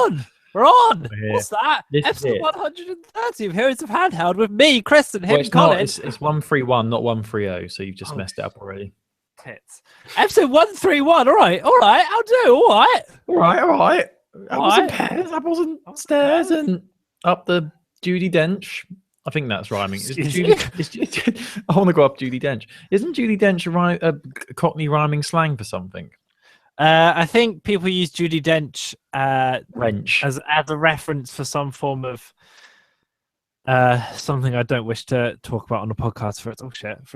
on. We're on. We're here. What's that? This is Episode it. 130 of Heroes of Handheld with me, Chris, and him, Well, it's Colin. not. It's 131, not 130. So you've just messed it up already. Tits. Episode 131. All right. I'll do. All right. Apples and pears, apples and stairs, and up the Judi Dench. I think that's rhyming. I want to go up Judi Dench. Isn't Judi Dench a Cockney rhyming slang for something? I think people use Judi Dench Wrench as a reference for some form of something I don't wish to talk about on the podcast for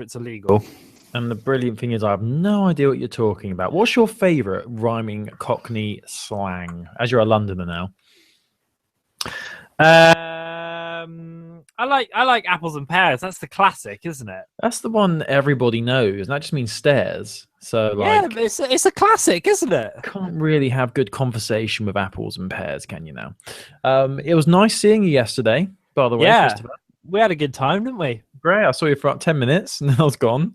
it's illegal. And the brilliant thing is I have no idea what you're talking about. What's your favourite rhyming Cockney slang, as you're a Londoner now? I like apples and pears. That's the classic, isn't it? That's the one everybody knows, and that just means stairs. So yeah, but it's a classic, isn't it? Can't really have good conversation with apples and pears, can you now? It was nice seeing you yesterday, by the way. Yeah, we had a good time, didn't we? Great. I saw you for about 10 minutes, and then I was gone.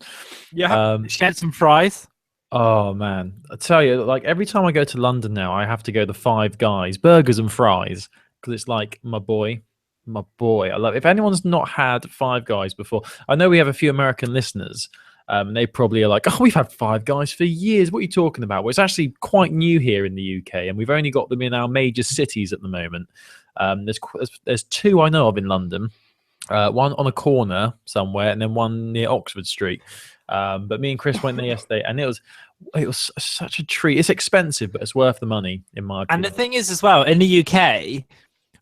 Yeah, she had some fries. Oh, man. I tell you, like, every time I go to London now, I have to go to Five Guys, burgers and fries, because it's like my boy. I love it. If anyone's not had Five Guys before, I know we have a few American listeners. They probably are like, oh, we've had Five Guys for years. What are you talking about? Well, it's actually quite new here in the UK, and we've only got them in our major cities at the moment. There's two I know of in London. One on a corner somewhere, and then one near Oxford Street. But me and Chris went there yesterday, and it was such a treat. It's expensive, but it's worth the money, in my opinion. And the thing is, as well, in the UK,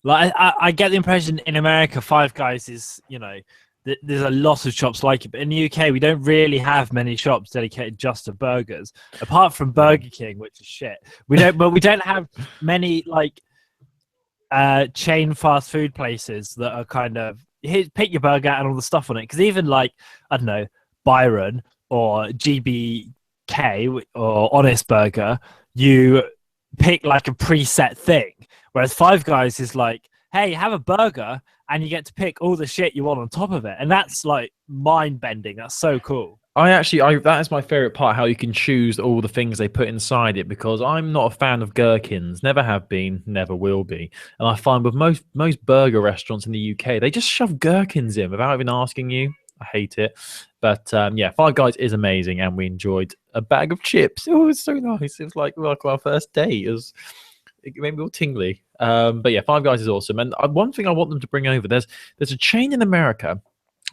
like I get the impression in America, Five Guys is, there's a lot of shops like it, but in the UK, we don't really have many shops dedicated just to burgers, apart from Burger King, which is shit. We don't have many chain fast food places that are kind of pick your burger and all the stuff on it. Because even I don't know, Byron or GBK or Honest Burger, you pick like a preset thing. Whereas Five Guys is like, hey, have a burger and you get to pick all the shit you want on top of it. And that's like mind bending. That's so cool. That is my favorite part, how you can choose all the things they put inside it, because I'm not a fan of gherkins, never have been, never will be. And I find with most burger restaurants in the UK, they just shove gherkins in without even asking you. I hate it. But yeah, Five Guys is amazing, and we enjoyed a bag of chips. Oh, it was so nice. It was like our first date. It made me all tingly. But yeah, Five Guys is awesome. And one thing I want them to bring over, there's a chain in America.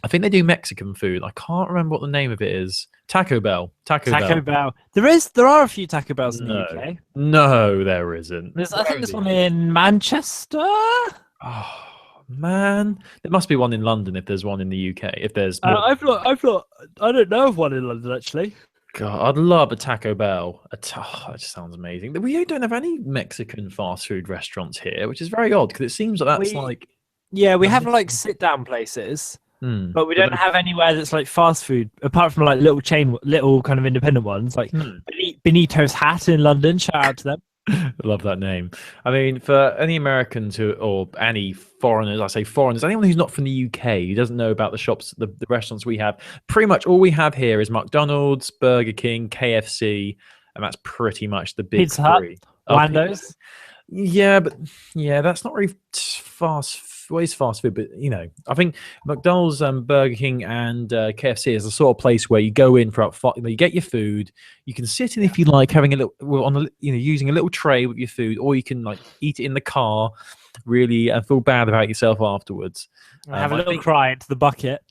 I think they do Mexican food. I can't remember what the name of it is. Taco Bell. Taco Bell. There are a few Taco Bells in the UK. No, there isn't. I think there's one in Manchester. Oh man, there must be one in London if there's one in the UK. If there's, I don't know of one in London actually. God, I'd love a Taco Bell. That just sounds amazing. We don't have any Mexican fast food restaurants here, which is very odd because it seems like that's we have like sit down places. But we don't have anywhere that's like fast food, apart from like little kind of independent ones, like Benito's Hat in London. Shout out to them. I love that name. I mean, for any Americans or any foreigners, I say foreigners, anyone who's not from the UK, who doesn't know about the shops, the restaurants we have, pretty much all we have here is McDonald's, Burger King, KFC, and that's pretty much the big Pizza three. Nando's. Yeah, but that's not really fast food. Well, it's fast food, but I think McDonald's, Burger King, and KFC is the sort of place where you go in for you get your food. You can sit in if you like, having a little using a little tray with your food, or you can like eat it in the car, really, and feel bad about yourself afterwards. Have a little cry into the bucket.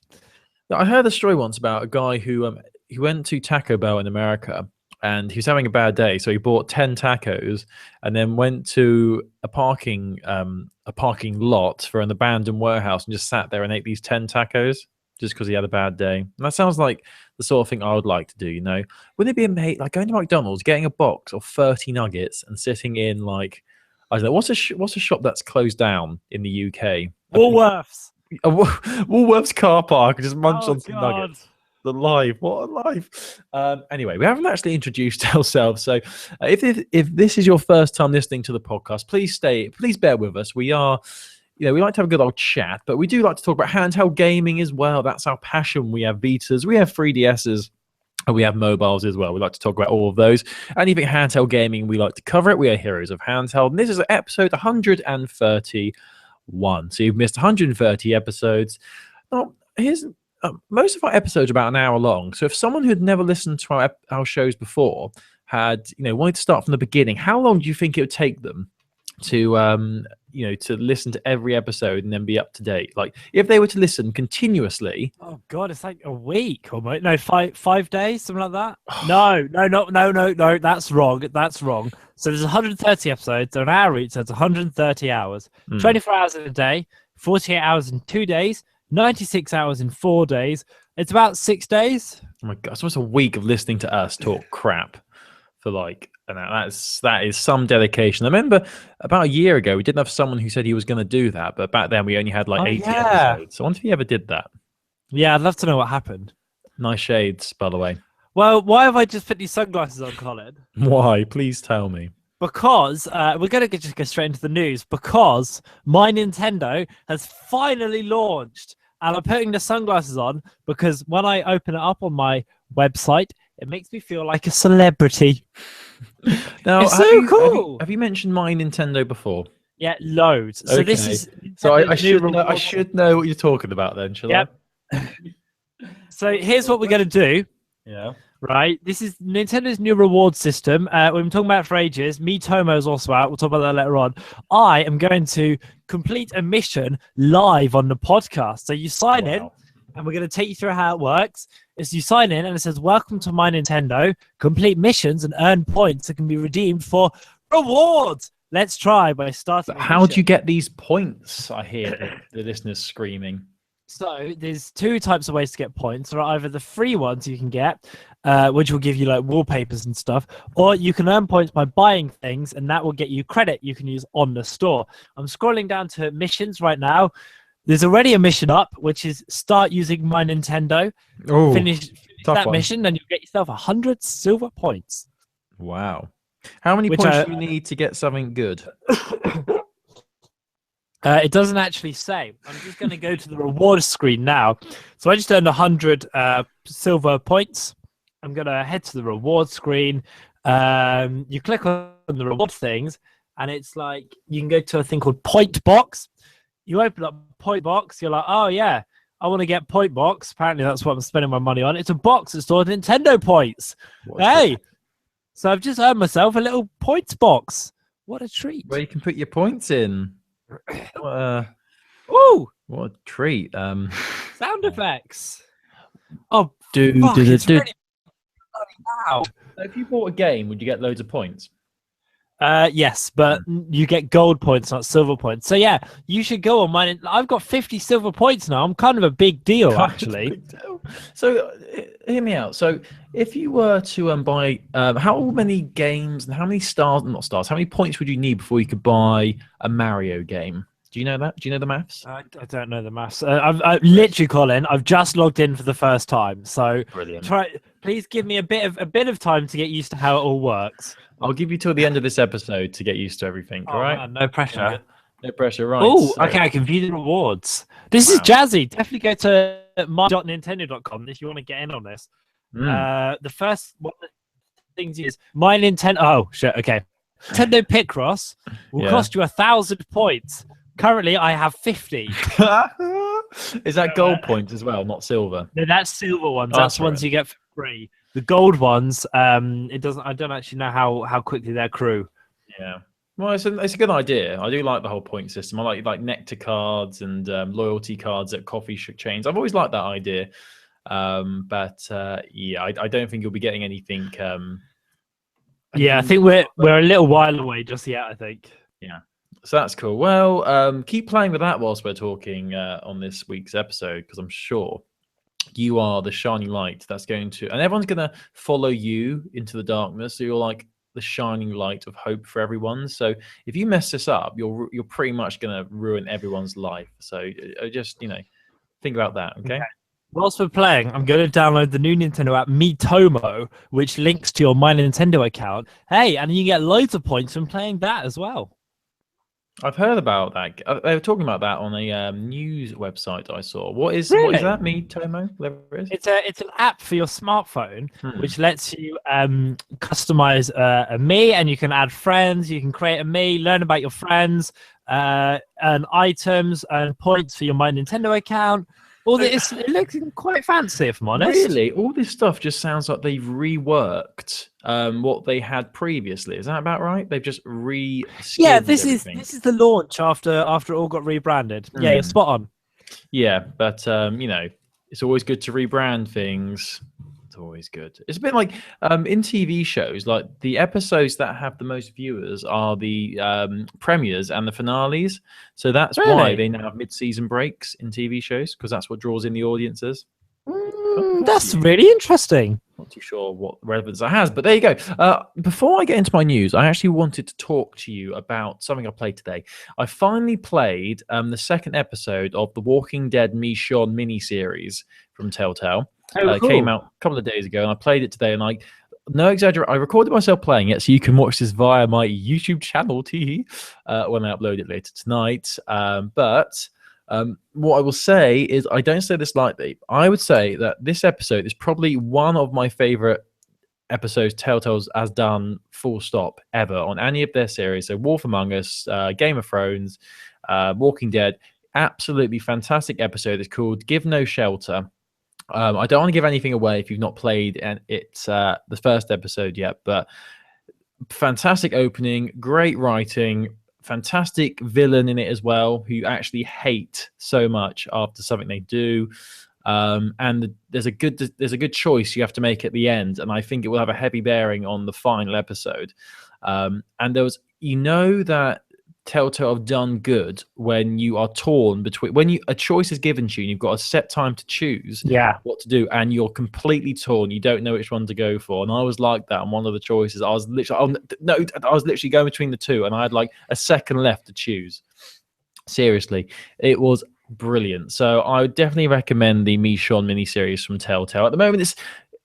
I heard a story once about a guy who went to Taco Bell in America. And he was having a bad day, so he bought 10 tacos and then went to a parking lot for an abandoned warehouse and just sat there and ate these 10 tacos just because he had a bad day. And that sounds like the sort of thing I would like to do, Wouldn't it be amazing, like going to McDonald's, getting a box of 30 nuggets and sitting in like, I don't know, what's a shop that's closed down in the UK? Woolworths. Woolworths car park and just munch on some God. nuggets. What a life. Anyway, we haven't actually introduced ourselves, so if this is your first time listening to the podcast, please bear with us. We are, we like to have a good old chat, but we do like to talk about handheld gaming as well. That's our passion. We have Vitas, we have 3DSs, And we have mobiles as well. We like to talk about all of those. Anything handheld gaming, we like to cover it. We are heroes of handheld. And this is episode 131. So you've missed 130 episodes. Now, here's most of our episodes are about an hour long. So if someone who'd never listened to our shows before had, wanted to start from the beginning, how long do you think it would take them to to listen to every episode and then be up to date? Like if they were to listen continuously. Oh God, it's like a week almost. No, 5 days, something like that. No, that's wrong. That's wrong. So there's 130 episodes. They're an hour each, so it's 130 hours. 24 hours in a day, 48 hours in 2 days, 96 hours in 4 days. It's about 6 days. Oh my God, it's almost a week of listening to us talk crap for like an hour. That is some dedication. I remember about a year ago we didn't have someone who said he was going to do that, but back then we only had like 80 episodes. So I wonder if he ever did that. Yeah, I'd love to know what happened. Nice shades, by the way. Well, why have I just put these sunglasses on, Colin? Why? Please tell me. Because we're going to just go straight into the news, because MyNintendo has finally launched. And I'm putting the sunglasses on because when I open it up on my website, it makes me feel like a celebrity. Now, it's so cool. Have you mentioned MyNintendo before? Yeah, loads. So this is so I should know what you're talking about then, shall I? So here's what we're going to do. Yeah. Right. This is Nintendo's new reward system. We've been talking about it for ages. Miitomo is also out. We'll talk about that later on. I am going to complete a mission live on the podcast. So you sign in, and we're going to take you through how it works. Is you sign in, and it says, "Welcome to MyNintendo. Complete missions and earn points that can be redeemed for rewards." Let's try by starting. How do you get these points? I hear the listeners screaming. So there's two types of ways to get points. There are either the free ones you can get, which will give you like wallpapers and stuff, or you can earn points by buying things, and that will get you credit you can use on the store. I'm scrolling down to missions right now. There's already a mission up, which is start using MyNintendo. Finish that mission, and you'll get yourself 100 silver points. Wow. How many points do you need to get something good? It doesn't actually say. I'm just going to go to the reward screen now. So I just earned 100 silver points. I'm going to head to the reward screen. You click on the reward things, and it's like you can go to a thing called Point Box. You open up Point Box. You're like, oh, yeah, I want to get Point Box. Apparently, that's what I'm spending my money on. It's a box that stores Nintendo points. So I've just earned myself a little points box. What a treat. Where you can put your points in. Ooh! What a treat. Sound effects. Oh, it's really loud. If you bought a game, would you get loads of points? Yes, but you get gold points, not silver points. So yeah, you should go on mine. I've got 50 silver points now. I'm kind of a big deal, actually. So hear me out. So if you were to buy, how many games and how many stars? Not stars. How many points would you need before you could buy a Mario game? Do you know that? Do you know the maths? I don't know the maths. I've literally, Colin, I've just logged in for the first time. So brilliant. Please give me a bit of time to get used to how it all works. I'll give you till the end of this episode to get used to everything. All right? Man, no pressure. No pressure, right? Oh, okay. I can view the rewards. This is jazzy. Definitely go to my.nintendo.com if you want to get in on this. The first one of the things is my Nintendo. Oh shit. Okay. Nintendo Picross will cost you 1,000 points. Currently, I have 50. Is that gold points as well, not silver? No, that's silver ones. That's ones you get for free. The gold ones, it doesn't. I don't actually know how quickly they accrue. Yeah. Well, it's a good idea. I do like the whole point system. I like nectar cards and loyalty cards at coffee chains. I've always liked that idea. But I don't think you'll be getting anything. I think we're a little while away just yet. I think. Yeah. So that's cool. Well, keep playing with that whilst we're talking on this week's episode, because I'm sure you are the shining light that's going to, and everyone's going to follow you into the darkness. So you're like the shining light of hope for everyone. So if you mess this up, you're pretty much going to ruin everyone's life. So just think about that. Okay. Whilst we're playing, I'm going to download the new Nintendo app Miitomo, which links to your My Nintendo account. Hey, and you get loads of points from playing that as well. I've heard about that. They were talking about that on a news website I saw. What is Really? that? Me Tomo, whatever it is. It's an app for your smartphone Hmm. which lets you customize a me, and you can add friends. You can create a me, learn about your friends, and items and points for your My Nintendo account. All So, this, it looks quite fancy, if I'm honest. really, all this stuff just sounds like they've reworked what they had previously. Is that about right? They've just Yeah, reskinned this is everything. this is the launch after it all got rebranded. Yeah, you're Hmm. spot on. Yeah, but it's always good to rebrand things. It's always good. It's a bit like in TV shows, like the episodes that have the most viewers are the premieres and the finales. So that's why Really? they now have mid-season breaks in TV shows because that's what draws in the audiences. Fun for That's you. really interesting. Not too sure what relevance that has, but there you go. Before I get into my news, I actually wanted to talk to you about something I played today. I finally played the second episode of the Walking Dead Michonne miniseries from Telltale. Oh, It came cool. out a couple of days ago, and I played it today. And no exaggerate, I recorded myself playing it, so you can watch this via my YouTube channel, when I upload it later tonight. But what I will say is, I don't say this lightly. I would say that this episode is probably one of my favorite episodes Telltale's has done, full stop, ever on any of their series. So, Wolf Among Us, Game of Thrones, Walking Dead. Absolutely fantastic episode. It's called Give No Shelter. I don't want to give anything away if you've not played and it's the first episode yet, but fantastic opening, great writing, fantastic villain in it as well, who you actually hate so much after something they do. And there's a good choice you have to make at the end, and I think it will have a heavy bearing on the final episode. And there was, that Telltale have done good when you are torn between when a choice is given to you and you've got a set time to choose Yeah. what to do, and you're completely torn. You don't know which one to go for. And I was like that on one of the choices. I was literally going between the two, and I had like a second left to choose. Seriously, it was brilliant. So I would definitely recommend the Michonne miniseries from Telltale. At the moment,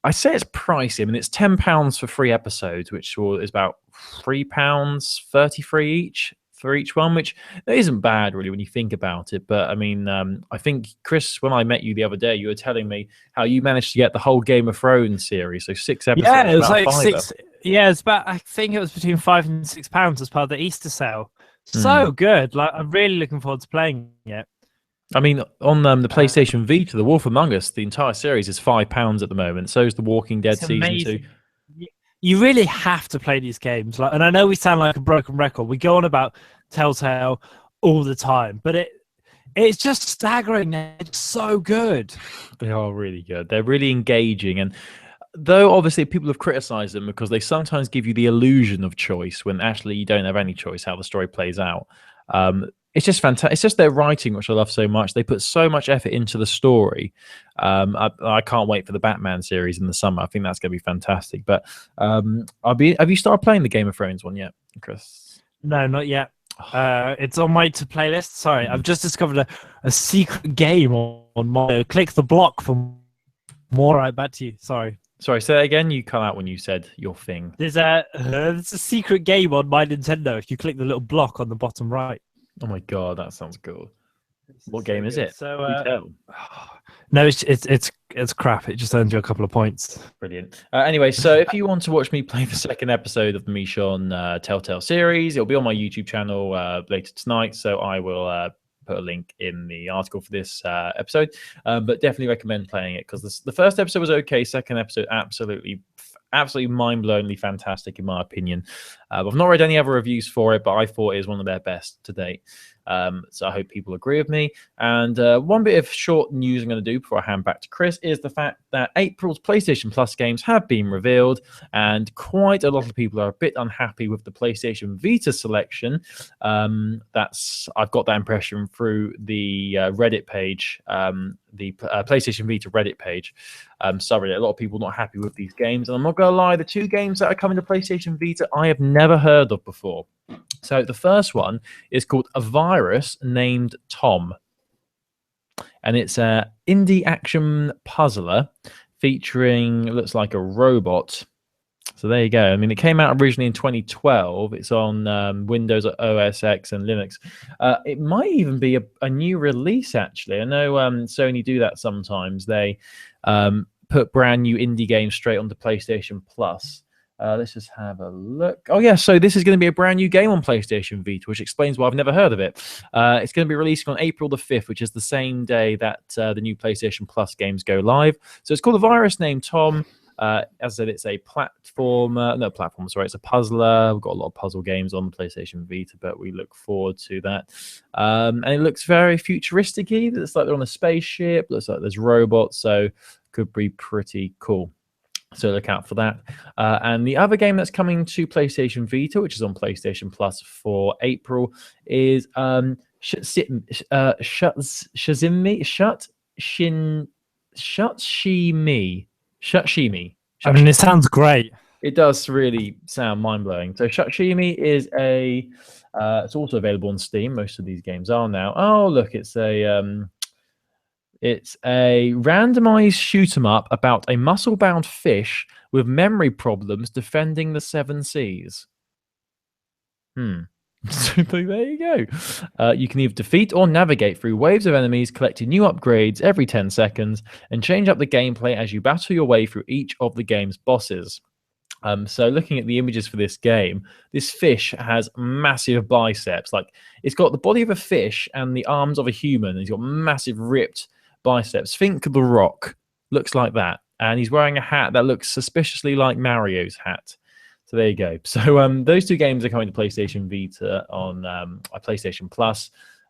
I say it's pricey. I mean, it's £10 for 3 episodes, which is about £3.33 each for each one, which isn't bad really when you think about it. But I mean, I think Chris, when I met you the other day, you were telling me how you managed to get the whole Game of Thrones series, so 6 episodes, Yeah, it was about a like fiver. six. Yeah, it's about. I think it was between £5 and £6 as part of the Easter sale. Hmm. So good. Like, I'm really looking forward to playing it. I mean, on the Uh, PlayStation Vita, The Wolf Among Us, the entire series is £5 at the moment. So is The Walking Dead it's season 2. amazing. You really have to play these games. Like, and I know we sound like a broken record. We go on about Telltale all the time, but it's just staggering. It's so good. They are really good. They're really engaging, and though obviously people have criticized them because they sometimes give you the illusion of choice when actually you don't have any choice how the story plays out. It's just fantastic. It's just their writing, which I love so much. They put so much effort into the story. I can't wait for the Batman series in the summer. I think that's going to be fantastic. But have you started playing the Game of Thrones one yet, Chris? No, not yet. It's on my to playlist. Sorry, I've just discovered a secret game on my. Click the block for more. Right, back to you. Sorry. Sorry, say that again. You cut out when you said your thing. There's a secret game on my Nintendo. If you click the little block on the bottom right. Oh my god, that sounds cool. What So game is good. it? Do tell. No, it's crap. It just earns you a couple of points. Brilliant. Anyway, so if you want to watch me play the second episode of the Michonne Telltale series, it'll be on my YouTube channel later tonight. So I will put a link in the article for this episode. But definitely recommend playing it because the first episode was okay. Second episode, absolutely mind-blowingly fantastic in my opinion. I've not read any other reviews for it, but I thought it was one of their best to date. So I hope people agree with me. And one bit of short news I'm going to do before I hand back to Chris is the fact that April's PlayStation Plus games have been revealed, and quite a lot of people are a bit unhappy with the PlayStation Vita selection. I've got that impression through the Reddit page, the PlayStation Vita Reddit page. Sorry, a lot of people not happy with these games, and I'm not going to lie, the two games that are coming to PlayStation Vita I have never heard of before. So the first one is called A Virus Named Tom, and it's a indie action puzzler featuring looks like a robot So there you go. I mean, it came out originally in 2012. It's on Windows OS X and Linux. It might even be a new release, actually. I know Sony do that sometimes. They put brand new indie games straight onto PlayStation Plus. Let's just have a look. Oh, yeah. So this is going to be a brand new game on PlayStation Vita, which explains why I've never heard of it. It's going to be releasing on April the 5th, which is the same day that the new PlayStation Plus games go live. So it's called A Virus Named Tom. As I said, it's a platform, sorry, it's a puzzler. We've got a lot of puzzle games on the PlayStation Vita, but we look forward to that. And it looks very futuristic-y. It looks like they're on a spaceship. Looks like there's robots, so could be pretty cool. So look out for that. And the other game that's coming to PlayStation Vita, which is on PlayStation Plus for April, is Shushimi. I mean, it sounds great. It does really sound mind-blowing. So Shushimi is it's also available on Steam. Most of these games are now. Oh, look, it's a randomized shoot 'em up about a muscle-bound fish with memory problems defending the seven seas. So there you go. You can either defeat or navigate through waves of enemies, collecting new upgrades every 10 seconds, and change up the gameplay as you battle your way through each of the game's bosses. So looking at the images for this game, this fish has massive biceps. Like, it's got the body of a fish and the arms of a human. He's got massive ripped biceps. Think The Rock. Looks like that. And he's wearing a hat that looks suspiciously like Mario's hat. So there you go. So those two games are coming to PlayStation Vita on PlayStation Plus,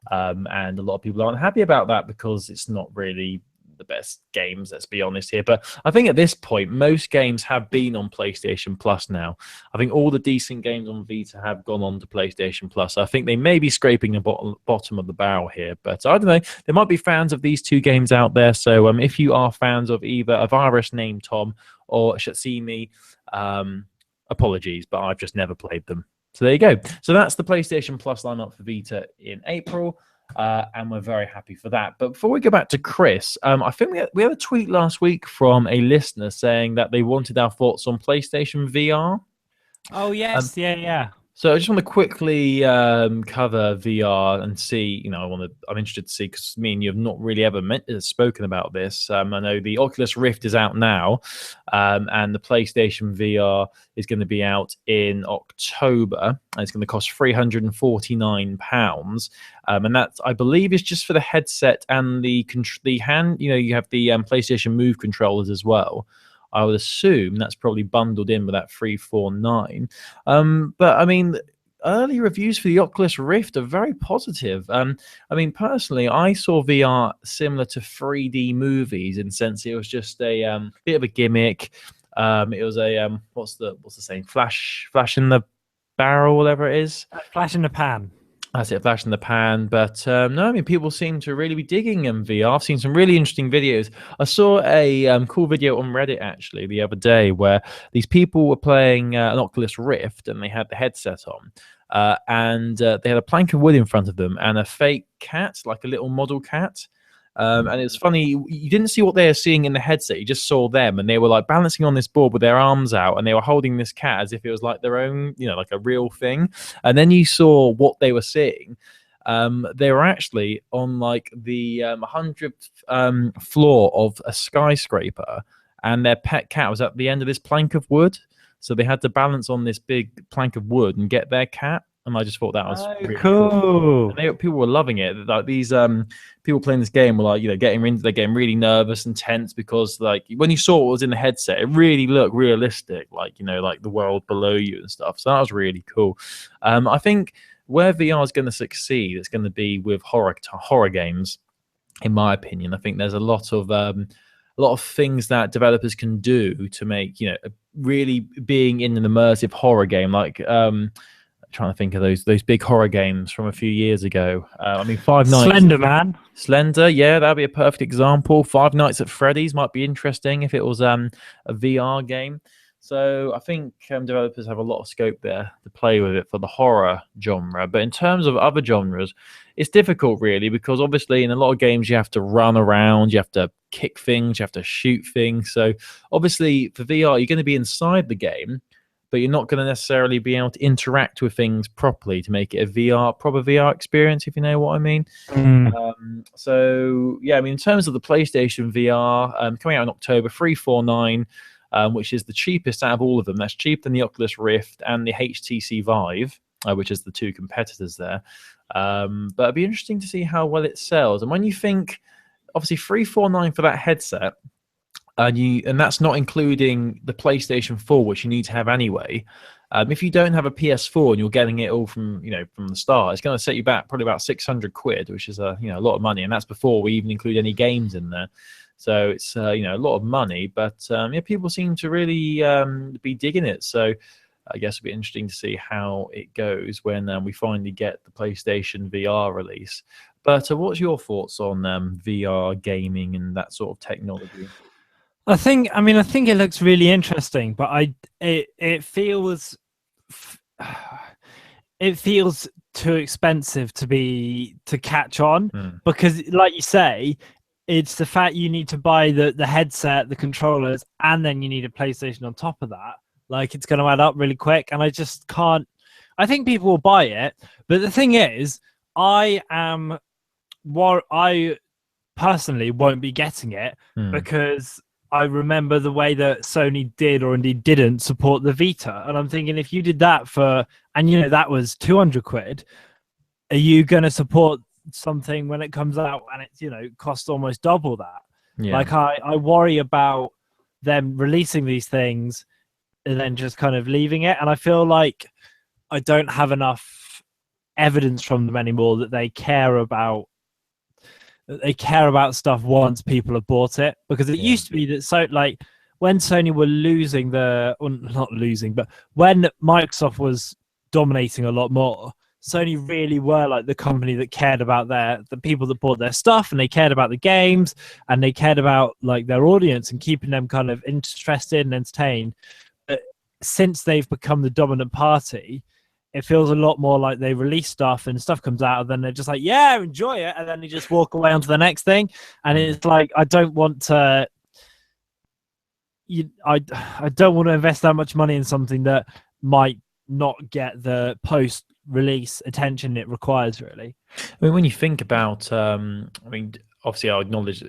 and a lot of people aren't happy about that because it's not really the best games, let's be honest here. But I think at this point, most games have been on PlayStation Plus now. I think all the decent games on Vita have gone on to PlayStation Plus. I think they may be scraping the bottom of the barrel here, but I don't know. There might be fans of these two games out there. So if you are fans of either A Virus Named Tom or Shatsimi, apologies, but I've just never played them. So there you go. So that's the PlayStation Plus lineup for Vita in April. And we're very happy for that. But before we go back to Chris, I think we had a tweet last week from a listener saying that they wanted our thoughts on PlayStation VR. Oh, yes. Yeah. So I just want to quickly cover VR and see, I'm interested to see, because me and you have not really ever spoken about this. I know the Oculus Rift is out now, and the PlayStation VR is going to be out in October, and it's going to cost £349. And that, I believe, is just for the headset and the hand. You have the PlayStation Move controllers as well. I would assume that's probably bundled in with that 349. But I mean, early reviews for the Oculus Rift are very positive. I mean, personally, I saw VR similar to 3D movies in the sense it was just a bit of a gimmick. It was a what's the saying? Flash in the barrel, whatever it is. Flash in the pan. That's it, flash in the pan. But no, I mean, people seem to really be digging VR. I've seen some really interesting videos. I saw a cool video on Reddit, actually, the other day where these people were playing an Oculus Rift and they had the headset on. And they had a plank of wood in front of them and a fake cat, like a little model cat. And it's funny, you didn't see what they were seeing in the headset. You just saw them, and they were like balancing on this board with their arms out, and they were holding this cat as if it was like their own, like a real thing. And then you saw what they were seeing. They were actually on like the 100th floor of a skyscraper, and their pet cat was at the end of this plank of wood. So they had to balance on this big plank of wood and get their cat. And I just thought that was really cool. And people were loving it. Like these people playing this game were like, getting really nervous and tense because like when you saw what was in the headset, it really looked realistic, like like the world below you and stuff. So that was really cool. I think where VR is going to succeed, it's going to be with horror games, in my opinion. I think there's a lot of things that developers can do to make really being in an immersive horror game, like trying to think of those big horror games from a few years ago. I mean, Five Nights. Slender, yeah, that'd be a perfect example. Five Nights at Freddy's might be interesting if it was a VR game. So I think developers have a lot of scope there to play with it for the horror genre. But in terms of other genres, it's difficult really because obviously in a lot of games you have to run around, you have to kick things, you have to shoot things. So obviously for VR, you're going to be inside the game, but you're not going to necessarily be able to interact with things properly to make it a proper VR experience, if you know what I mean. So yeah, I mean, in terms of the PlayStation VR, coming out in October, 349, which is the cheapest out of all of them. That's cheaper than the Oculus Rift and the HTC Vive, which is the two competitors there. But it'd be interesting to see how well it sells. And when you think, obviously, 349 for that headset, and that's not including the PlayStation 4, which you need to have anyway. If you don't have a PS4 and you're getting it all from the start, it's going to set you back probably about 600 quid, which is a lot of money, and that's before we even include any games in there. So it's a lot of money, but people seem to really be digging it. So I guess it'll be interesting to see how it goes when we finally get the PlayStation VR release. But what's your thoughts on VR gaming and that sort of technology? I think it looks really interesting, but it feels too expensive to catch on, because, like you say, it's the fact you need to buy the headset, the controllers, and then you need a PlayStation on top of that. Like, it's going to add up really quick, and I just can't. I think people will buy it, but the thing is, I personally won't be getting it because I remember the way that Sony did, or indeed didn't, support the Vita. And I'm thinking, if you did that that was 200 quid, are you going to support something when it comes out and it's, costs almost double that? Yeah. Like, I worry about them releasing these things and then just kind of leaving it. And I feel like I don't have enough evidence from them anymore that they care about stuff once people have bought it, because it used to be that, so like, when Sony were not losing, but when Microsoft was dominating a lot more, Sony really were like the company that cared about the people that bought their stuff, and they cared about the games, and they cared about like their audience and keeping them kind of interested and entertained. But since they've become the dominant party, it feels a lot more like they release stuff and stuff comes out and then they're just like, yeah, enjoy it. And then they just walk away onto the next thing. And it's like, I don't want to invest that much money in something that might not get the post-release attention it requires, really. I mean, when you think about, obviously, I acknowledge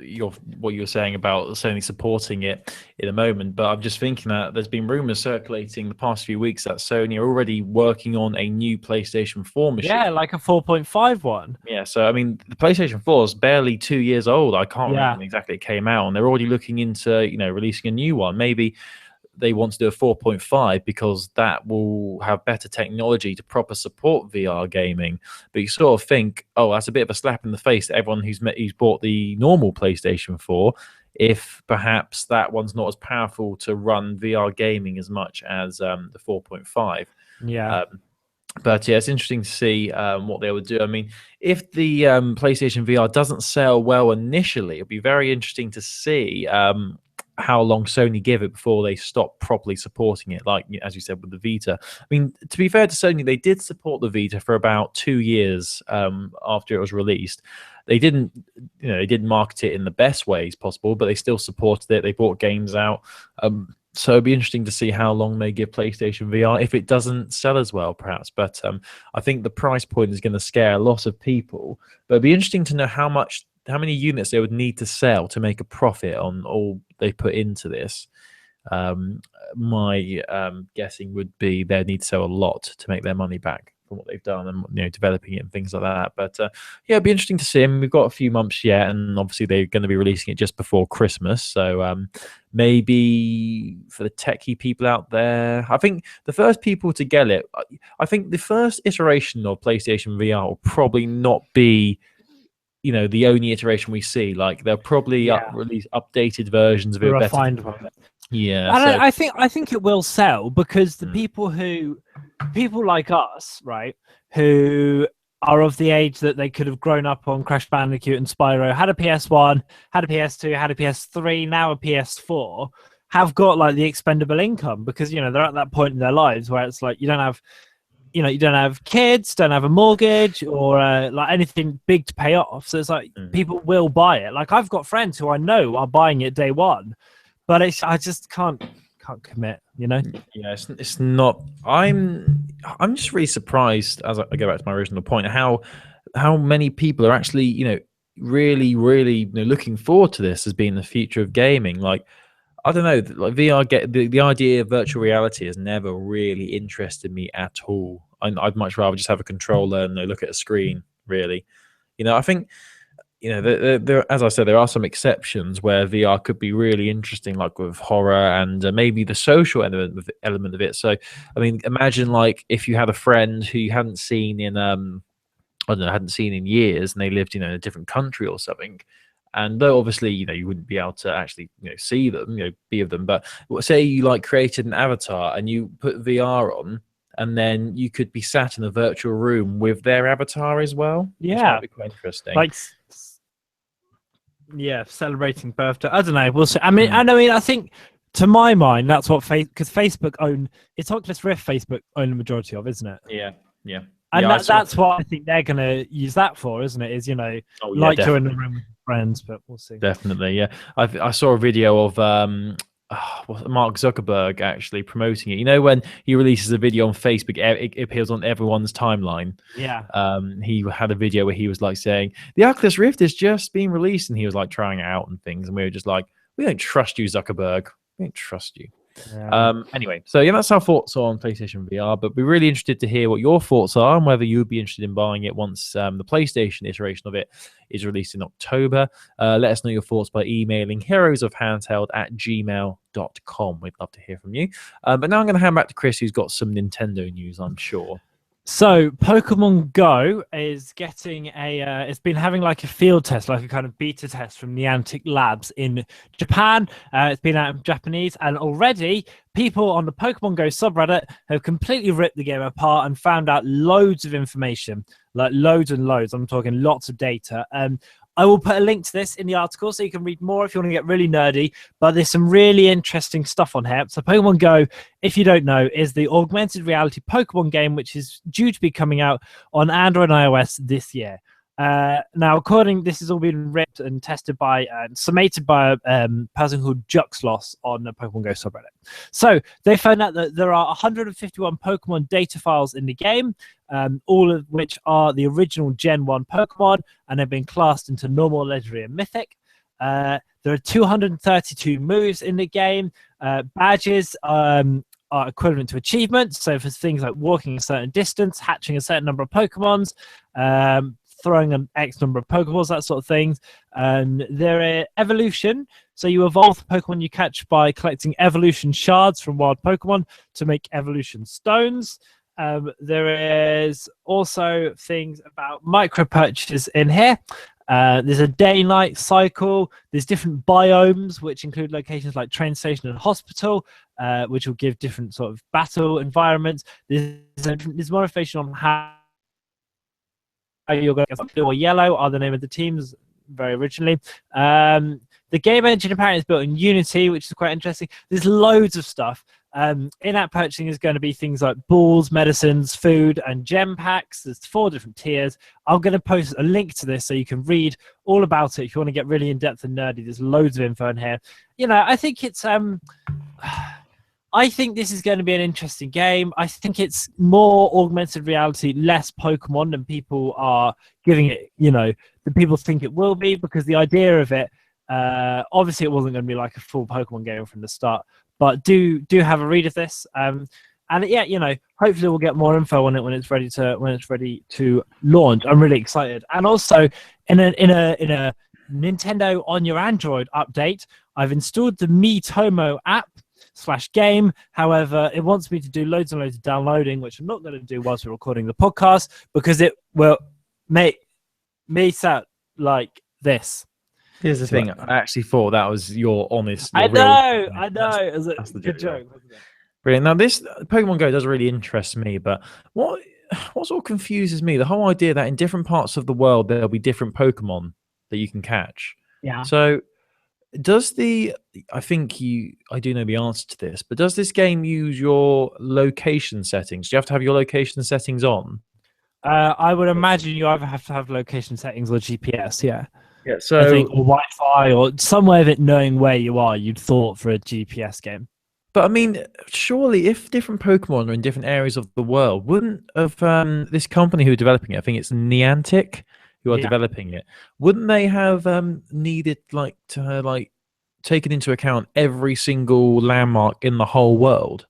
what you were saying about Sony supporting it in a moment, but I'm just thinking that there's been rumors circulating the past few weeks that Sony are already working on a new PlayStation 4 machine. Yeah, like a 4.5 one. Yeah, so I mean, the PlayStation 4 is barely 2 years old. I can't remember when exactly it came out, and they're already looking into releasing a new one. Maybe they want to do a 4.5 because that will have better technology to proper support VR gaming. But you sort of think, oh, that's a bit of a slap in the face to everyone who's bought the normal PlayStation 4, if perhaps that one's not as powerful to run VR gaming as much as the 4.5. Yeah. But yeah, it's interesting to see what they would do. I mean, if the PlayStation VR doesn't sell well initially, it'll be very interesting to see how long Sony give it before they stop properly supporting it, like as you said with the Vita. I mean, to be fair to Sony, they did support the Vita for about 2 years after it was released. They didn't market it in the best ways possible, but they still supported it. They brought games out. So it'd be interesting to see how long they give PlayStation VR if it doesn't sell as well, perhaps. But I think the price point is going to scare a lot of people. But it'd be interesting to know how many units they would need to sell to make a profit on all they put into this. My guessing would be they'd need to sell a lot to make their money back from what they've done and developing it and things like that. But yeah, it'd be interesting to see. I mean, we've got a few months yet, and obviously they're going to be releasing it just before Christmas. So maybe for the techie people out there, I think the first people to get it, I think the first iteration of PlayStation VR will probably not be the only iteration we see. Like, they'll probably release updated versions of it, refined one. Yeah, and I think it will sell because the people like us, right, who are of the age that they could have grown up on Crash Bandicoot and Spyro, had a PS1, had a PS2, had a PS3, now a PS4, have got like the expendable income because they're at that point in their lives where it's like you don't have you don't have kids, don't have a mortgage, or like anything big to pay off. So it's like people will buy it. Like I've got friends who I know are buying it day one, but I just can't commit. Yeah, it's not. I'm just really surprised as I go back to my original point how many people are actually really looking forward to this as being the future of gaming. Like I don't know, like VR get the idea of virtual reality has never really interested me at all. I'd much rather just have a controller and look at a screen. Really, I think there, as I said, there are some exceptions where VR could be really interesting, like with horror and maybe the social element of it. So, I mean, imagine like if you had a friend who you hadn't seen in I don't know, hadn't seen in years, and they lived in a different country or something. And though obviously, you wouldn't be able to actually, see them, be with them. But say you like created an avatar and you put VR on, and then you could be sat in a virtual room with their avatar as well. Which Yeah, might be quite interesting. like celebrating birthday. I don't know. We'll see. I mean, I think to my mind, that's what because Facebook own it's Oculus Rift. Facebook own the majority of, isn't it? Yeah, yeah. And that's what I think they're going to use that for, isn't it? Is you're in the room with friends, but we'll see. Definitely, yeah. I saw a video of Mark Zuckerberg actually promoting it. When he releases a video on Facebook, it appears on everyone's timeline. Yeah. He had a video where he was like saying the Oculus Rift has just been released, and he was like trying it out and things, and we were just like, we don't trust you, Zuckerberg. We don't trust you. Yeah. Anyway, so yeah, that's our thoughts on PlayStation VR, but we're really interested to hear what your thoughts are and whether you would be interested in buying it once the PlayStation iteration of it is released in October. Let us know your thoughts by emailing heroesofhandheld@gmail.com. We'd love to hear from you. But now I'm going to hand back to Chris, who's got some Nintendo news, I'm sure. So Pokemon Go is getting it's been having like a field test, like a kind of beta test from Niantic Labs in Japan. It's been out in Japanese, and already people on the Pokemon Go subreddit have completely ripped the game apart and found out loads of information, like loads and loads. I'm talking lots of data. I will put a link to this in the article so you can read more if you want to get really nerdy, but there's some really interesting stuff on here. So Pokemon Go, if you don't know, is the augmented reality Pokemon game, which is due to be coming out on Android and iOS this year. Now, this has all been ripped and tested by and summated by a person called Juxlos on the Pokemon Go subreddit. So they found out that there are 151 Pokemon data files in the game, all of which are the original Gen 1 Pokemon, and they've been classed into normal, legendary, and mythic. There are 232 moves in the game. Badges are equivalent to achievements. So for things like walking a certain distance, hatching a certain number of Pokemons, throwing an X number of Pokeballs, that sort of things. There are evolution. So you evolve the Pokemon you catch by collecting evolution shards from wild Pokemon to make evolution stones. There is also things about micro purchases in here. There's a day-night cycle. There's different biomes, which include locations like train station and hospital, which will give different sort of battle environments. There's more information on how you're going to get blue or yellow are the name of the teams very originally. The game engine apparently is built in Unity, which is quite interesting. There's loads of stuff. In-app purchasing is going to be things like balls, medicines, food, and gem packs. There's 4 different tiers. I'm going to post a link to this so you can read all about it if you want to get really in-depth and nerdy. There's loads of info in here. I think it's I think this is going to be an interesting game. I think it's more augmented reality, less Pokemon than people are giving it, than people think it will be, because the idea of it, obviously it wasn't going to be like a full Pokemon game from the start, but do have a read of this. And yeah, hopefully we'll get more info on it when it's ready to launch. I'm really excited. And also in a Nintendo on your Android update, I've installed the Miitomo app /game. However, it wants me to do loads and loads of downloading, which I'm not going to do whilst we're recording the podcast, because it will make me sound like this. Here's the thing. I actually thought that was your honest. I know. That's the good joke. Brilliant. Now, this Pokemon Go does really interest me, but what sort of confuses me, the whole idea that in different parts of the world there'll be different Pokemon that you can catch. Yeah. So Does the I think I do know the answer to this, but does this game use your location settings? Do you have to have your location settings on? I would imagine you either have to have location settings or GPS. Yeah, Yeah. I think, So, or Wi-Fi, or some way of it knowing where you are. You'd thought for a GPS game. but I mean, surely if different Pokemon are in different areas of the world, wouldn't of this company who are developing it, I think it's Niantic who are Yeah, developing it, wouldn't they have needed like to like taken into account every single landmark in the whole world?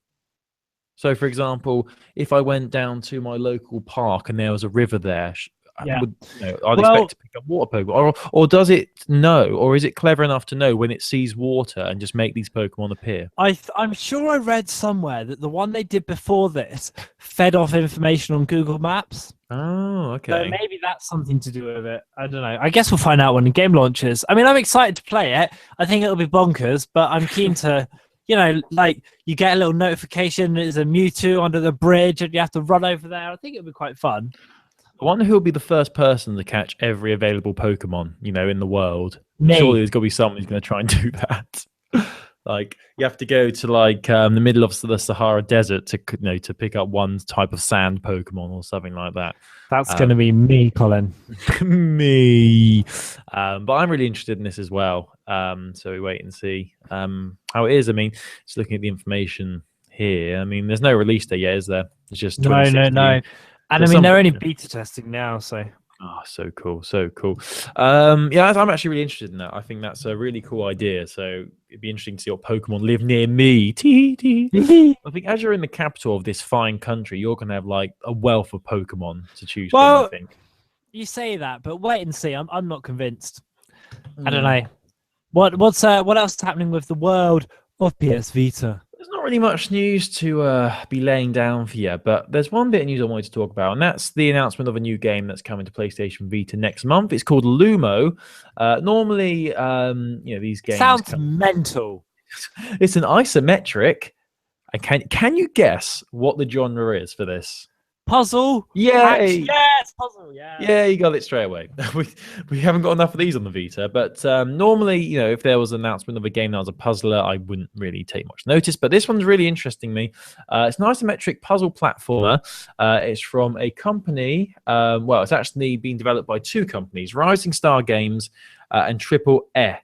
So, for example, if I went down to my local park and there was a river there, I yeah. would, I'd expect Well, to pick up water Pokemon, or does it know, or is it clever enough to know when it sees water and just make these Pokemon appear? I'm sure I read somewhere that the one they did before this fed off information on Google Maps. Oh, So okay. maybe that's something to do with it. I don't know. I guess we'll find out when the game launches. I mean, I'm excited to play it. I think it'll be bonkers, but I'm keen to, like you get a little notification there's a Mewtwo under the bridge and you have to run over there. I think it'll be quite fun. I wonder who will be the first person to catch every available Pokemon, in the world. Surely Me. there's got to be someone who's going to try and do that. Like you have to go to the middle of the Sahara Desert to pick up one type of sand Pokemon or something like that. That's going to Um, be me, Colin. me, but I'm really interested in this as well. So we wait and see how it is. I mean, just looking at the information here. I mean, there's no release date yet, is there? It's just No, no, 2016. no. And I There's mean, some they're only point. beta testing now, so Oh, so cool, so cool. Yeah, I'm actually really interested in that. I think that's a really cool idea. So it'd be interesting to see what Pokemon live near me. Tee, tee. I think as you're in the capital of this fine country, you're gonna have like a wealth of Pokemon to choose from. I well, think. you say that, but wait and see. I'm not convinced. I don't Hmm. know. What else is happening with the world of PS Vita? There's not really much news to be laying down for you, but there's one bit of news I wanted to talk about, and that's the announcement of a new game that's coming to PlayStation Vita next month. It's called Lumo. Normally, these games Sounds come. mental. It's an isometric. And can you guess what the genre is for this? Puzzle, action, Yay! yes, puzzle, yeah. Yeah, you got it straight away. we haven't got enough of these on the Vita, but normally, if there was an announcement of a game that was a puzzler, I wouldn't really take much notice. But this one's really interesting me. It's an isometric puzzle platformer. It's from a company. Well, it's actually been developed by two companies: Rising Star Games and Triple Air.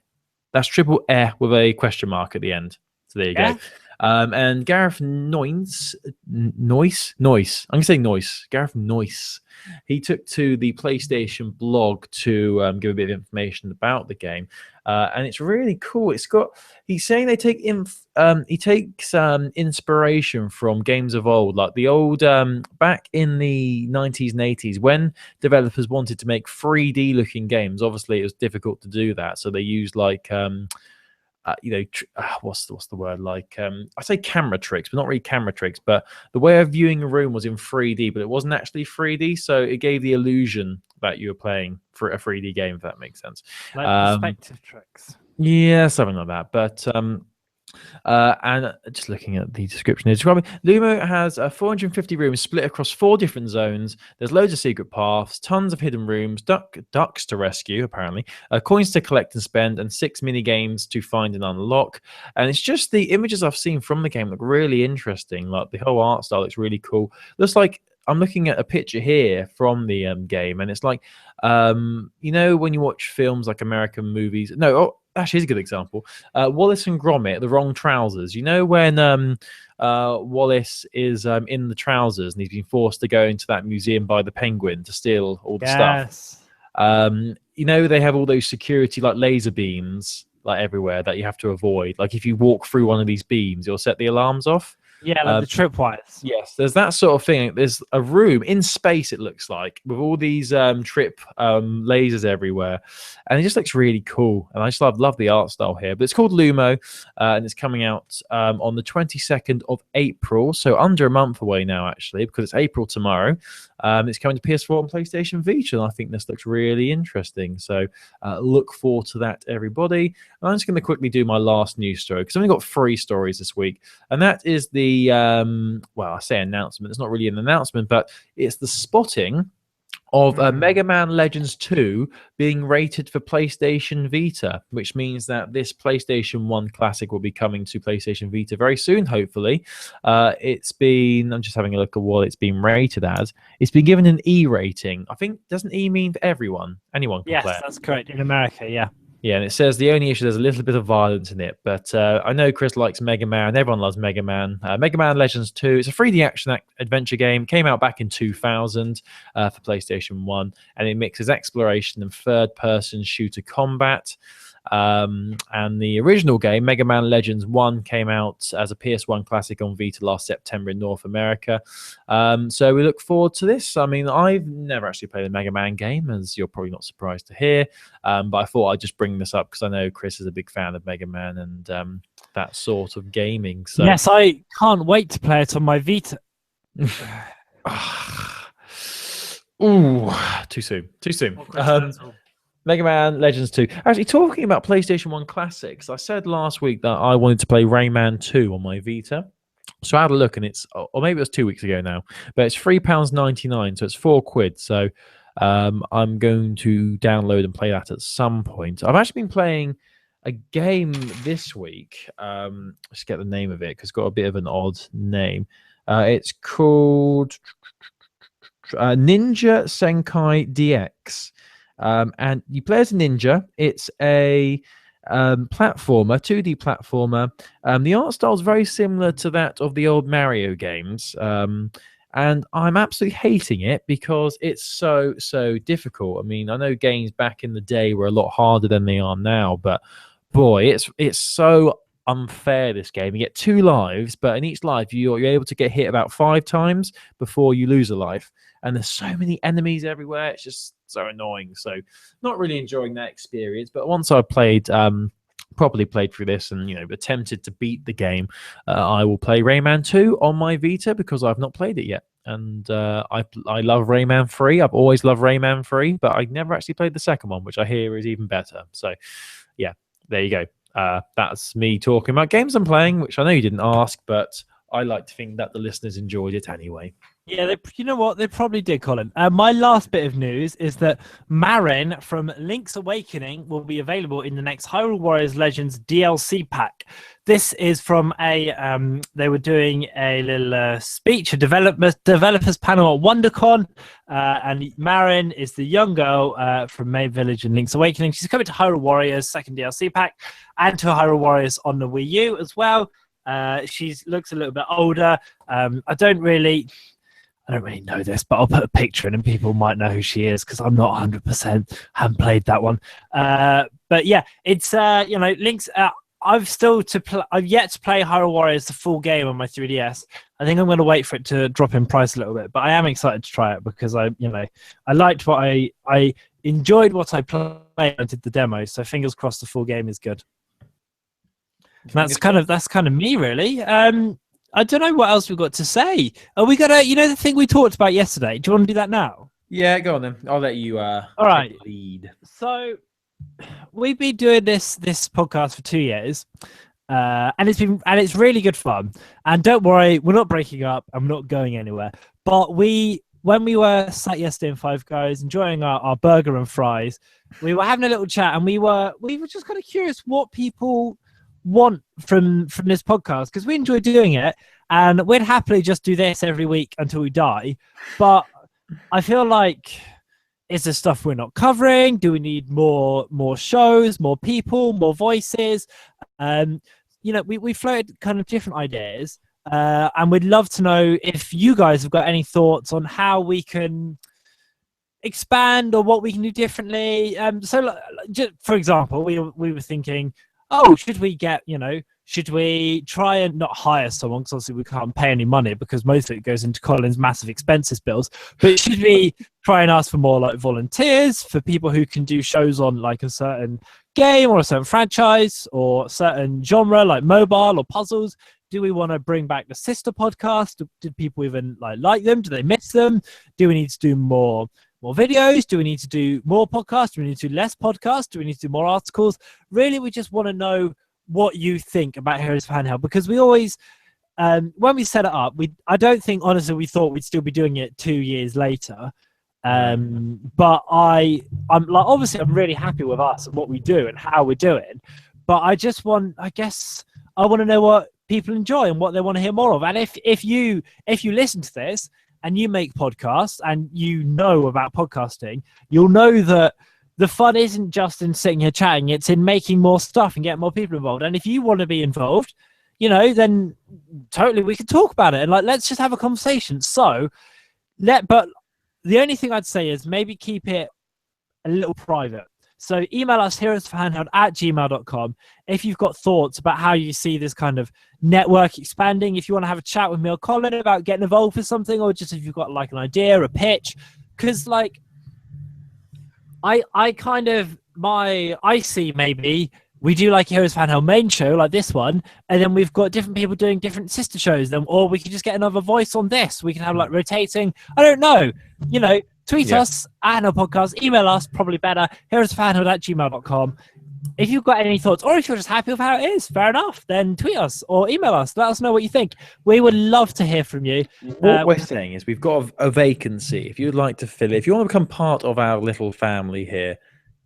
That's Triple Air with a question mark at the end. So there you go. Yeah, And Gareth Noyce. I'm going to say Noyce. Gareth Noyce. He took to the PlayStation blog to give a bit of information about the game, and it's really cool. He's saying they take he takes inspiration from games of old, like the old back in the 90s and 80s when developers wanted to make 3D looking games. Obviously, it was difficult to do that, so they used like what's the word, like I say camera tricks, but not really camera tricks, but the way of viewing a room was in 3D, but it wasn't actually 3D, so it gave the illusion that you were playing for a 3D game, if that makes sense. like um perspective tricks. yeah, something like that. But and just looking at the description, it's describing Lumo has 450 rooms split across 4 different zones. There's loads of secret paths, tons of hidden rooms, ducks to rescue, apparently, coins to collect and spend, and 6 mini games to find and unlock. And it's just the images I've seen from the game look really interesting. Like the whole art style looks really cool. Looks like I'm looking at a picture here from the game, and it's like, when you watch films like American movies. No, actually, here's a good example. Wallace and Gromit, The Wrong Trousers. You know when Wallace is in the trousers and he's been forced to go into that museum by the penguin to steal all the stuff. Yes. They have all those security like laser beams like everywhere that you have to avoid. Like if you walk through one of these beams, it'll set the alarms off. Yeah, like the tripwires. Yes, there's that sort of thing. There's a room in space, it looks like, with all these trip lasers everywhere. And it just looks really cool. And I just love the art style here. But it's called Lumo, and it's coming out on the 22nd of April. So under a month away now, actually, because it's April tomorrow. It's coming to PS4 and PlayStation Vita. And I think this looks really interesting. So look forward to that, everybody. And I'm just going to quickly do my last news story because I've only got 3 stories this week. And that is the I say announcement. It's not really an announcement, but it's the spotting of Mega Man Legends 2 being rated for PlayStation Vita, which means that this PlayStation 1 classic will be coming to PlayStation Vita very soon, hopefully. I'm just having a look at what it's been rated as. It's been given an E rating. I think, doesn't E mean for everyone? Anyone can play Yes, it. that's correct. In America, yeah. Yeah, and it says the only issue, there's a little bit of violence in it, but I know Chris likes Mega Man. Everyone loves Mega Man. Mega Man Legends 2, it's a 3D action adventure game. Came out back in 2000 for PlayStation 1, and it mixes exploration and third-person shooter combat. And the original game, Mega Man Legends 1, came out as a PS1 classic on Vita last September in North America. So we look forward to this. I mean, I've never actually played a Mega Man game, as you're probably not surprised to hear. But I thought I'd just bring this up because I know Chris is a big fan of Mega Man and that sort of gaming. So Yes, I can't wait to play it on my Vita. Ooh, too soon. Mega Man Legends 2. Actually, talking about PlayStation 1 classics, I said last week that I wanted to play Rayman 2 on my Vita. So I had a look, and or maybe it was 2 weeks ago now, but it's £3.99, so it's £4. So I'm going to download and play that at some point. I've actually been playing a game this week. Let's get the name of it because it's got a bit of an odd name. It's called Ninja Senkai DX. And you play as a ninja. It's a platformer, 2D platformer. The art style is very similar to that of the old Mario games. And I'm absolutely hating it because it's so difficult. I mean, I know games back in the day were a lot harder than they are now, but boy, it's so unfair, this game. You get 2 lives, but in each life you're able to get hit about 5 times before you lose a life. And there's so many enemies everywhere. It's just so annoying. So not really enjoying that experience. But once I played, properly played through this and, attempted to beat the game, I will play Rayman 2 on my Vita because I've not played it yet. And I love Rayman 3. I've always loved Rayman 3, but I never actually played the second one, which I hear is even better. So yeah, there you go. That's me talking about games I'm playing, which I know you didn't ask, but I like to think that the listeners enjoyed it anyway. Yeah, you know what? They probably did, Colin. My last bit of news is that Marin from Link's Awakening will be available in the next Hyrule Warriors Legends DLC pack. This is from they were doing a little speech, a developers panel at WonderCon, and Marin is the young girl from Main Village in Link's Awakening. She's coming to Hyrule Warriors second DLC pack and to Hyrule Warriors on the Wii U as well. She looks a little bit older. I don't really know this, but I'll put a picture in and people might know who she is because I'm not 100%, haven't played that one. But yeah, it's, Link's, I've yet to play Hyrule Warriors the full game on my 3DS. I think I'm going to wait for it to drop in price a little bit, but I am excited to try it because I liked what I enjoyed what I played and did the demo. So fingers crossed the full game is good. That's kind of me, really. I don't know what else we've got to say. Are we gonna, the thing we talked about yesterday? Do you want to do that now? Yeah, go on then. I'll let you. All right. Take the lead. So we've been doing this podcast for 2 years, and it's really good fun. And don't worry, we're not breaking up. I'm not going anywhere. But when we were sat yesterday in Five Guys enjoying our burger and fries, we were having a little chat, and we were just kind of curious what people want from this podcast because we enjoy doing it and we'd happily just do this every week until we die. But I feel like, is there stuff we're not covering? Do we need more shows, more people, more voices? We floated kind of different ideas, and we'd love to know if you guys have got any thoughts on how we can expand or what we can do differently. So just for example, we were thinking, should we try and not hire someone, because obviously we can't pay any money because most of it goes into Colin's massive expenses bills, but should we try and ask for more like volunteers for people who can do shows on like a certain game or a certain franchise or certain genre like mobile or puzzles? Do we want to bring back the sister podcast? Did people even like them? Do they miss them? Do we need to do more videos? Do we need to do more podcasts? Do we need to do less podcasts? Do we need to do more articles? Really, we just want to know what you think about Heroes of Handheld, because we always, when we set it up, I don't think honestly we thought we'd still be doing it 2 years later. But I'm like, obviously I'm really happy with us and what we do and how we're doing. But I guess I want to know what people enjoy and what they want to hear more of. And if you listen to this and you make podcasts and you know about podcasting, you'll know that the fun isn't just in sitting here chatting, it's in making more stuff and getting more people involved. And if you want to be involved, then totally we can talk about it and like let's just have a conversation. But the only thing I'd say is maybe keep it a little private. So email us heroesforhandheld@gmail.com if you've got thoughts about how you see this kind of network expanding. If you want to have a chat with me or Colin about getting involved with something, or just if you've got like an idea, a pitch, because like I see maybe we do like Heroes of Handheld main show like this one, and then we've got different people doing different sister shows. Then, or we could just get another voice on this. We can have like rotating. I don't know. Tweet us at Handheld Podcast. Email us, probably better. heroesforhandheld@gmail.com. If you've got any thoughts, or if you're just happy with how it is, fair enough. Then tweet us or email us. Let us know what you think. We would love to hear from you. What we're saying is we've got a vacancy. If you'd like to fill it, if you want to become part of our little family here,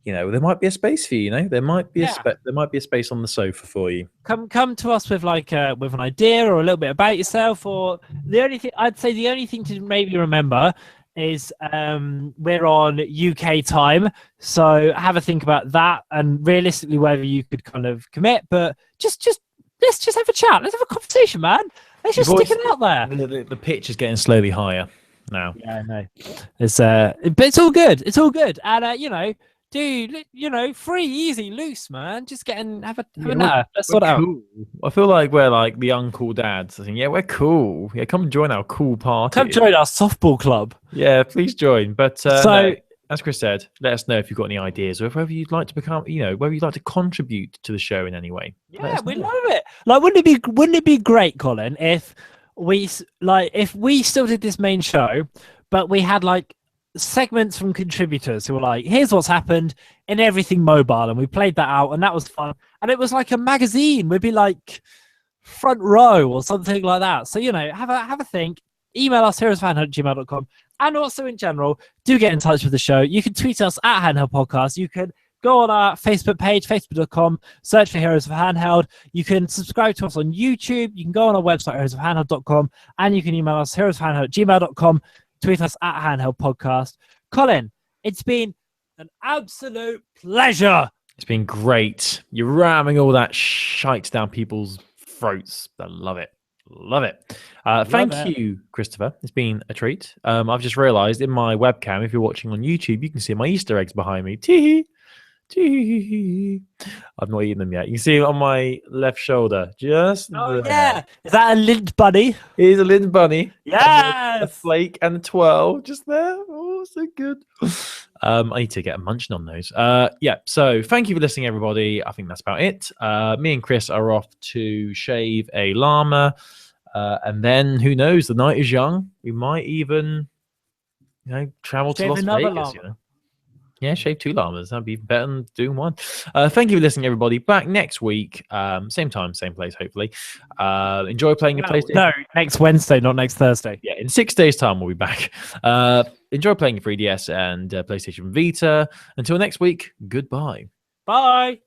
there might be a space for you. There might be there might be a space on the sofa for you. Come to us with like with an idea or a little bit about yourself. Or the only thing to maybe remember is we're on UK time, so have a think about that and realistically whether you could kind of commit. But just let's just have a chat. Let's have a conversation, man. Let's just stick it out there. The pitch is getting slowly higher now. Yeah, I know. It's but it's all good. It's all good. And dude, free, easy, loose, man. Just have a natter. Let's sort it out. Cool. I feel like we're like the uncool dads. I think, we're cool. Yeah, come join our cool party. Come join our softball club. Yeah, please join. But as Chris said, let us know if you've got any ideas or whether you'd like to become, whether you'd like to contribute to the show in any way. Yeah, we love it. Like, wouldn't it be great, Colin, if we still did this main show, but we had like segments from contributors who were like, here's what's happened in everything mobile, and we played that out and that was fun, and it was like a magazine. We'd be like front row or something like that. So have a think. Email us heroesforhandheld@gmail.com, and also in general do get in touch with the show. You can tweet us at Handheld Podcast. You can go on our Facebook page, facebook.com, search for Heroes of Handheld. You can subscribe to us on YouTube. You can go on our website, heroesofhandheld.com, and you can email us heroesforhandheld@gmail.com. Tweet us at Handheld Podcast. Colin, it's been an absolute pleasure. It's been great. You're ramming all that shite down people's throats. I love it. Love it. Thank you, Christopher. It's been a treat. I've just realized in my webcam, if you're watching on YouTube, you can see my Easter eggs behind me. Tee. I've not eaten them yet. You can see it on my left shoulder. Just there. Yeah. Is that a lint bunny? It is a lint bunny. Yes. A flake and a twirl just there. Oh, so good. I need to get a munching on those. So thank you for listening, everybody. I think that's about it. Me and Chris are off to shave a llama. And then who knows? The night is young. We might even travel to Las Vegas. Yeah, shave 2 llamas. That'd be better than doing 1. Thank you for listening, everybody. Back next week, same time, same place, hopefully. Enjoy playing your PlayStation. No, next Wednesday, not next Thursday. Yeah, in 6 days' time, we'll be back. Enjoy playing your 3DS and PlayStation Vita. Until next week, goodbye. Bye.